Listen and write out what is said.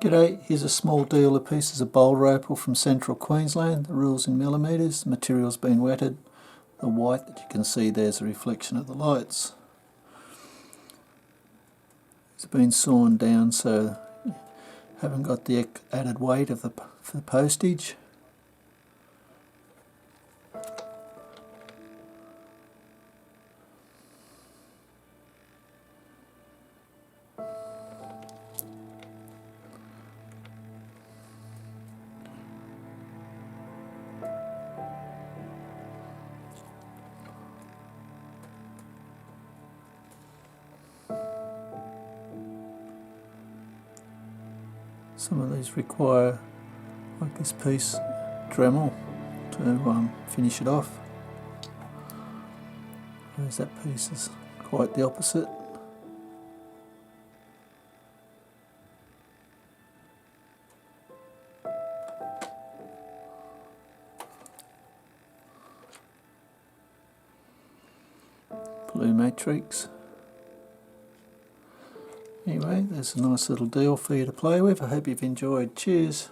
G'day, here's a small deal of pieces of Boulder Opal from central Queensland. The rule's in millimetres, the material's been wetted. The white that you can see there's a reflection of the lights. It's been sawn down so you haven't got the added weight of the postage. Some of these require, like this piece, Dremel to finish it off. Whereas that piece is quite the opposite. Blue matrix. Anyway, there's a nice little deal for you to play with. I hope you've enjoyed. Cheers.